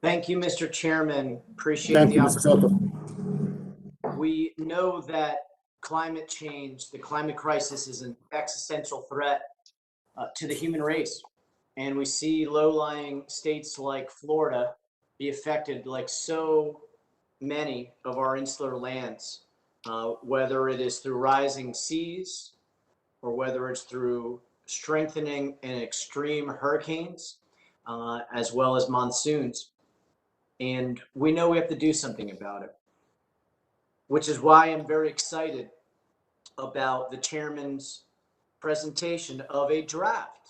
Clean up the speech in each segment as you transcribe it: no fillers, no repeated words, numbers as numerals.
Thank you, Mr. Chairman. Appreciate Thank the you, Mr. Soto. We know that climate change, the climate crisis, is an existential threat to the human race. And we see low-lying states like Florida be affected like so many of our insular lands, whether it is through rising seas or whether it's through strengthening and extreme hurricanes, as well as monsoons. And we know we have to do something about it, which is why I'm very excited about the chairman's presentation of a draft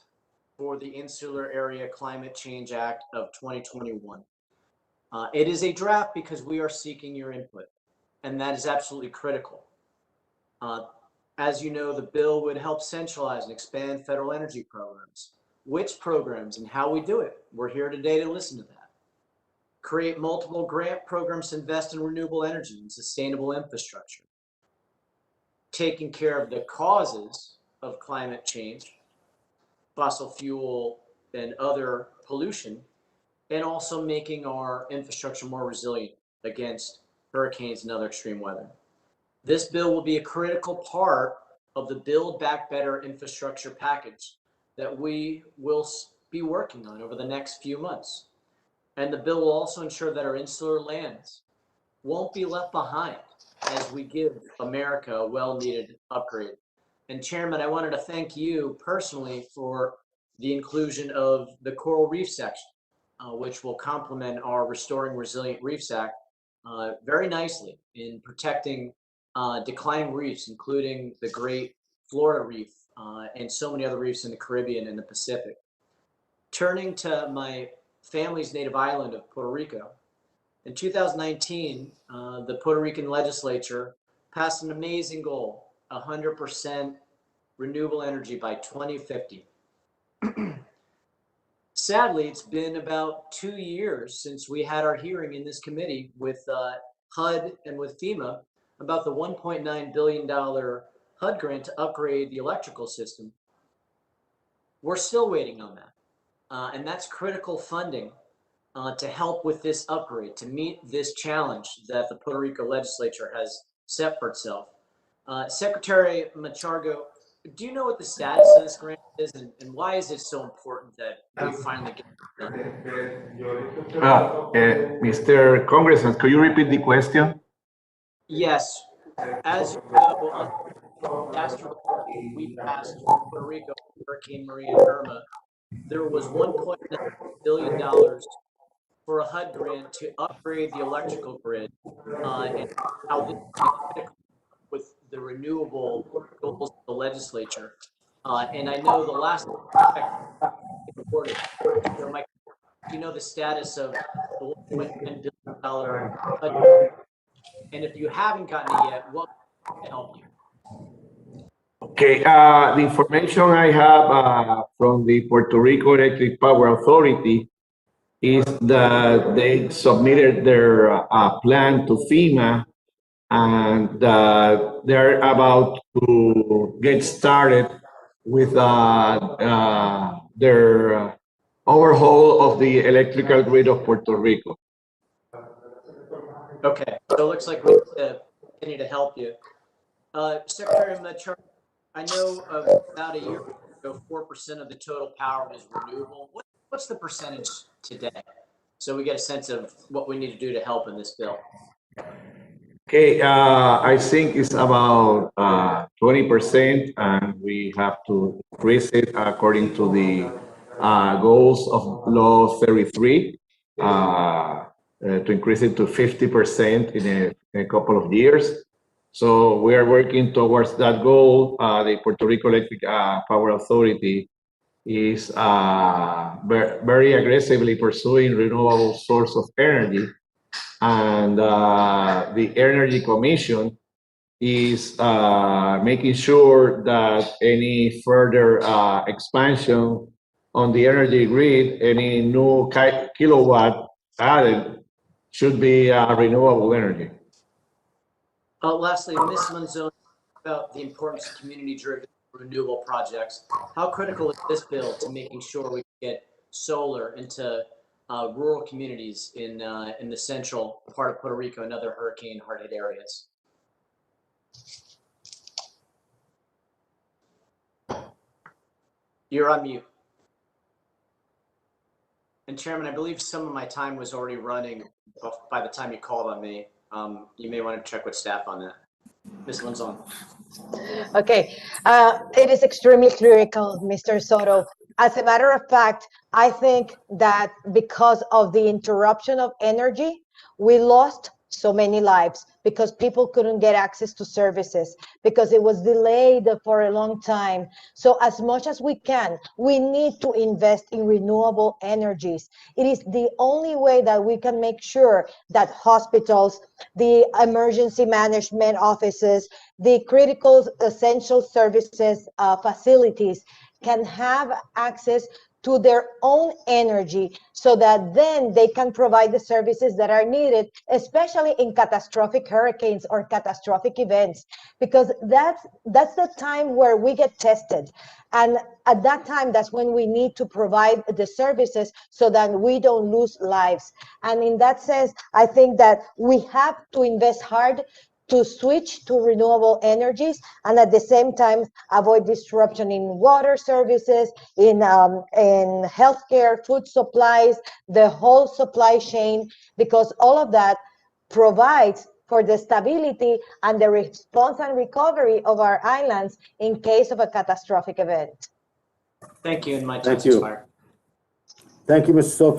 for the Insular Area Climate Change Act of 2021. It is a draft because we are seeking your input, and that is absolutely critical. As you know, the bill would help centralize and expand federal energy programs. Which programs and how we do it? We're here today to listen to that. Create multiple grant programs to invest in renewable energy and sustainable infrastructure. Taking care of the causes of climate change, fossil fuel and other pollution, and also making our infrastructure more resilient against hurricanes and other extreme weather. This bill will be a critical part of the Build Back Better infrastructure package that we will be working on over the next few months. And the bill will also ensure that our insular lands won't be left behind as we give America a well-needed upgrade. And Chairman, I wanted to thank you personally for the inclusion of the coral reef section, which will complement our Restoring Resilient Reefs Act very nicely in protecting declining reefs, including the Great Florida Reef and so many other reefs in the Caribbean and the Pacific. Turning to my family's native island of Puerto Rico, in 2019, the Puerto Rican legislature passed an amazing goal, 100% renewable energy by 2050. Sadly, it's been about 2 years since we had our hearing in this committee with HUD and with FEMA about the $1.9 billion HUD grant to upgrade the electrical system. We're still waiting on that. And that's critical funding to help with this upgrade, to meet this challenge that the Puerto Rico legislature has set for itself. Secretary Machargo, do you know what the status of this grant is, and why is it so important that we finally get it done? Mr. Congressman, could you repeat the question? Yes. As you know, we passed Puerto Rico, Hurricane Maria and Irma, there was $1.9 billion for a HUD grant to upgrade the electrical grid and how this is with the renewable goals of the legislature. And I know the last reported, Mike, do you know the status of the $1.9 billion HUD? And if you haven't gotten it yet, what can help you? Okay, the information I have from the Puerto Rico Electric Power Authority is that they submitted their plan to FEMA, and they're about to get started with their overhaul of the electrical grid of Puerto Rico. Okay, so it looks like we continue to help you. Secretary Machargo, I know about a year ago, 4% of the total power is renewable. What's the percentage today? So we get a sense of what we need to do to help in this bill. Okay, I think it's about 20%, and we have to increase it according to the goals of Law 33, to increase it to 50% in a couple of years. So we are working towards that goal. The Puerto Rico Electric Power Authority is very aggressively pursuing renewable source of energy. And the Energy Commission is making sure that any further expansion on the energy grid, any new kilowatt added, should be renewable energy. Lastly, Ms. Manzoni, about the importance of community-driven renewable projects. How critical is this bill to making sure we get solar into rural communities in the central part of Puerto Rico and other hurricane hard-hit areas. You're on mute. And Chairman, I believe some of my time was already running by the time you called on me. You may want to check with staff on that. Ms. Lanzon. Okay, it is extremely critical, Mr. Soto. As a matter of fact, I think that because of the interruption of energy, we lost so many lives because people couldn't get access to services, because it was delayed for a long time. So as much as we can, we need to invest in renewable energies. It is the only way that we can make sure that hospitals, the emergency management offices, the critical essential services facilities can have access to their own energy so that then they can provide the services that are needed, especially in catastrophic hurricanes or catastrophic events, because that's the time where we get tested. And at that time, that's when we need to provide the services so that we don't lose lives. And in that sense, I think that we have to invest hard to switch to renewable energies, and at the same time avoid disruption in water services, in healthcare, food supplies, the whole supply chain, because all of that provides for the stability and the response and recovery of our islands in case of a catastrophic event. Thank you, and my time's Thank you. expired. Thank you, Mr. Soto.